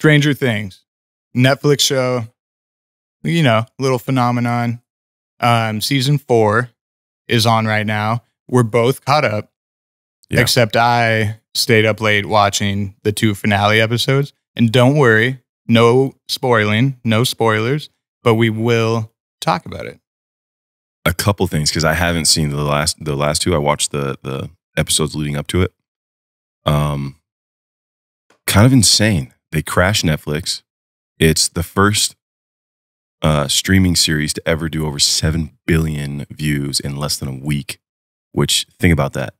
Stranger Things, Netflix show, little phenomenon. Season 4 is on right now. We're both caught up, except I stayed up late watching the 2 finale episodes. And don't worry, no spoiling, no spoilers, but we will talk about it. A couple things, because I haven't seen the last 2. I watched the episodes leading up to it. Kind of insane. They crashed Netflix. It's the first streaming series to ever do over 7 billion views in less than a week. Which, think about that.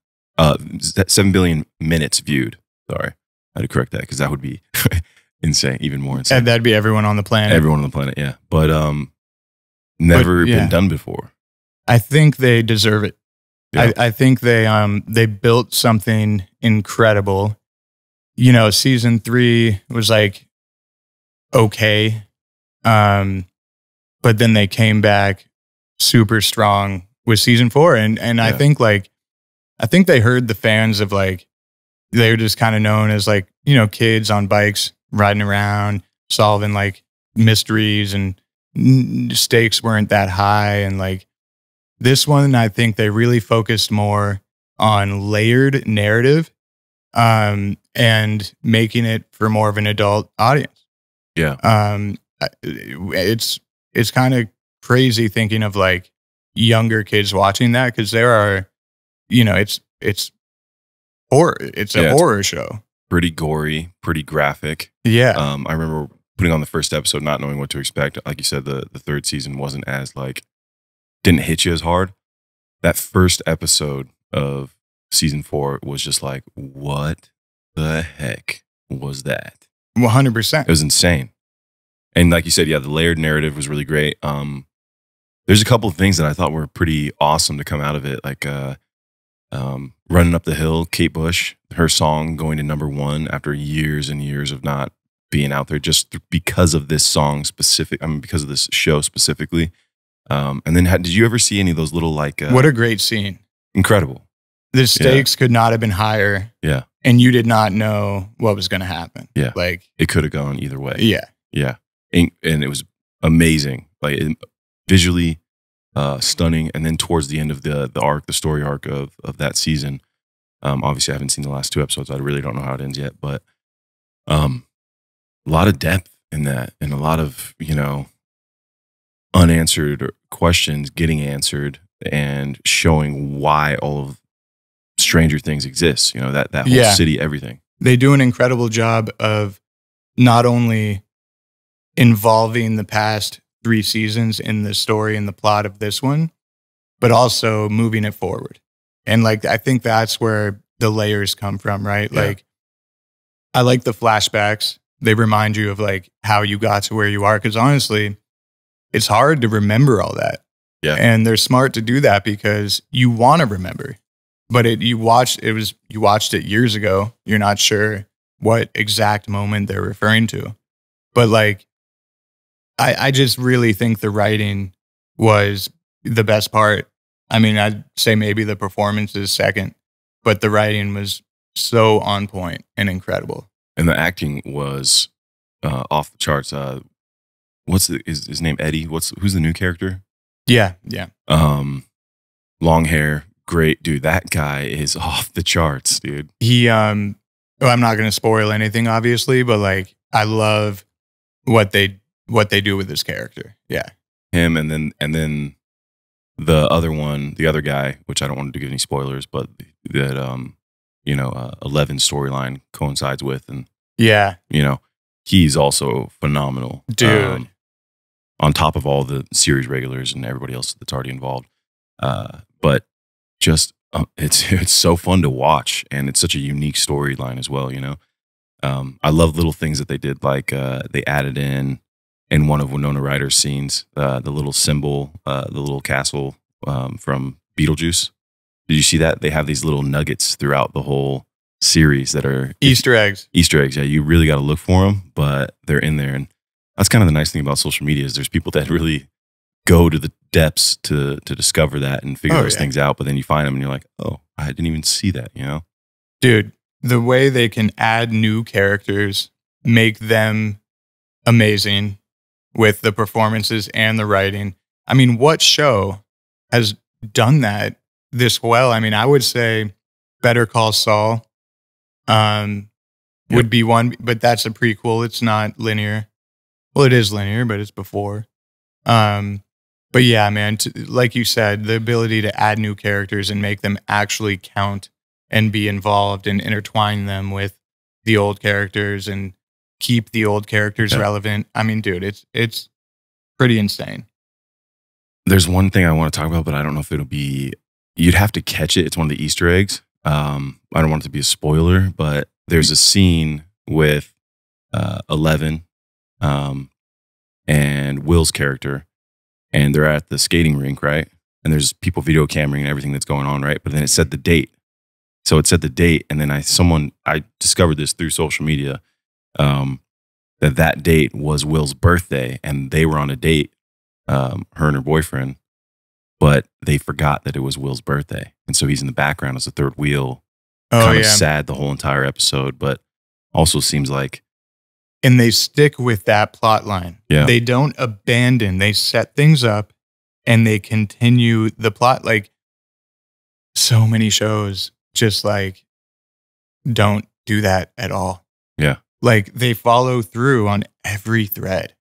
7 billion minutes viewed. Sorry, I had to correct that because that would be insane, even more insane. And that'd be everyone on the planet. Everyone on the planet, yeah. But never been done before. I think they deserve it. Yeah. I think they built something incredible. Season 3 was like okay, but then they came back super strong with season 4, and I think they heard the fans of like they were just kind of known as like kids on bikes riding around solving like mysteries, and stakes weren't that high, and like this one I think they really focused more on layered narrative and making it for more of an adult audience. It's kind of crazy thinking of like younger kids watching that, because there are it's horror. It's a horror show. Pretty gory, pretty graphic. Yeah. I remember putting on the first episode not knowing what to expect. Like you said, the third season wasn't as didn't hit you as hard. That first episode of season 4 was just like, what the heck was that? 100%. It was insane. And like you said, the layered narrative was really great. There's a couple of things that I thought were pretty awesome to come out of it. Like Running Up the Hill, Kate Bush, her song going to #1 after years and years of not being out there, just because of this song because of this show specifically. And then did you ever see any of those little what a great scene. Incredible. The stakes could not have been higher. Yeah. And you did not know what was going to happen. Yeah. Like it could have gone either way. Yeah. Yeah. And it was amazing. Like visually stunning. And then towards the end of the story arc of that season, obviously I haven't seen the last 2 episodes. I really don't know how it ends yet, but a lot of depth in that, and a lot of, unanswered questions getting answered, and showing why all of Stranger Things exists, that whole city, everything. They do an incredible job of not only involving the past 3 seasons in the story and the plot of this one, but also moving it forward. And I think that's where the layers come from, right? Yeah. I like the flashbacks. They remind you of how you got to where you are. Because honestly, it's hard to remember all that. Yeah. And they're smart to do that because you want to remember. But you watched it years ago. You're not sure what exact moment they're referring to. But I just really think the writing was the best part. I mean, I'd say maybe the performance is second, but the writing was so on point and incredible. And the acting was off the charts. What's his name? Eddie. Who's the new character? Yeah. Long hair, great dude. That guy is off the charts, dude. He I'm not going to spoil anything, obviously, but I love what they do with this character. Yeah. Him and then the other guy, which I don't want to give any spoilers, but that 11 storyline coincides with, and he's also phenomenal, dude. On top of all the series regulars and everybody else that's already involved, but just it's so fun to watch, and it's such a unique storyline as well. I love little things that they did, they added in one of Winona Ryder's scenes, the little symbol, the little castle from Beetlejuice. Did you see that? They have these little nuggets throughout the whole series that are Easter eggs. Easter eggs, yeah. You really got to look for them, but they're in there. And that's kind of the nice thing about social media is there's people that really go to the depths to discover that and figure those things out. But then you find them and you're like, oh, I didn't even see that, Dude, the way they can add new characters make them amazing with the performances and the writing. I mean, what show has done that this well? I mean, I would say Better Call Saul would be one, but that's a prequel. It's not linear. Well, it is linear, but it's before. But yeah, man, like you said, the ability to add new characters and make them actually count and be involved and intertwine them with the old characters and keep the old characters relevant. I mean, dude, it's pretty insane. There's one thing I want to talk about, but I don't know if it'll be, you'd have to catch it. It's one of the Easter eggs. I don't want it to be a spoiler, but there's a scene with 11 and Will's character, and they're at the skating rink, right? And there's people video cameraing and everything that's going on, right? But then it said the date. So it said the date, and then I discovered this through social media, that date was Will's birthday, and they were on a date, her and her boyfriend, but they forgot that it was Will's birthday. And so he's in the background as a third wheel, kind of sad the whole entire episode, but also seems like. And they stick with that plot line. Yeah. They don't abandon, they set things up and they continue the plot. Like so many shows just like don't do that at all. Yeah. Like they follow through on every thread.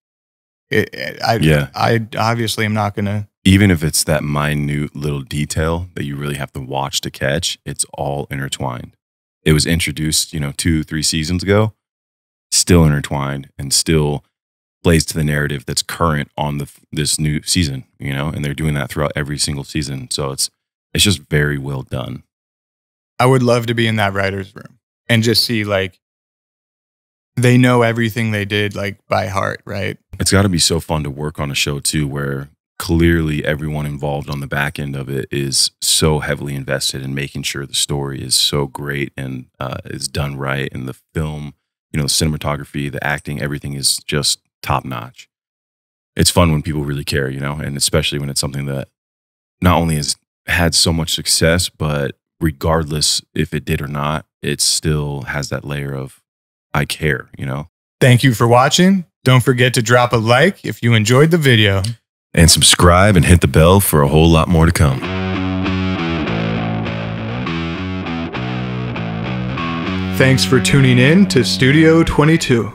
I obviously am not going to. Even if it's that minute little detail that you really have to watch to catch, it's all intertwined. It was introduced, 2-3 seasons ago, still intertwined and still plays to the narrative that's current on this new season, and they're doing that throughout every single season. So it's just very well done. I would love to be in that writer's room and just see like they know everything they did like by heart, right? It's got to be so fun to work on a show too, where clearly everyone involved on the back end of it is so heavily invested in making sure the story is so great and is done right. And the film, the cinematography, the acting, everything is just top notch. It's fun when people really care, and especially when it's something that not only has had so much success, but regardless if it did or not, it still has that layer of I care, Thank you for watching. Don't forget to drop a like if you enjoyed the video. And subscribe and hit the bell for a whole lot more to come. Thanks for tuning in to Studio 22.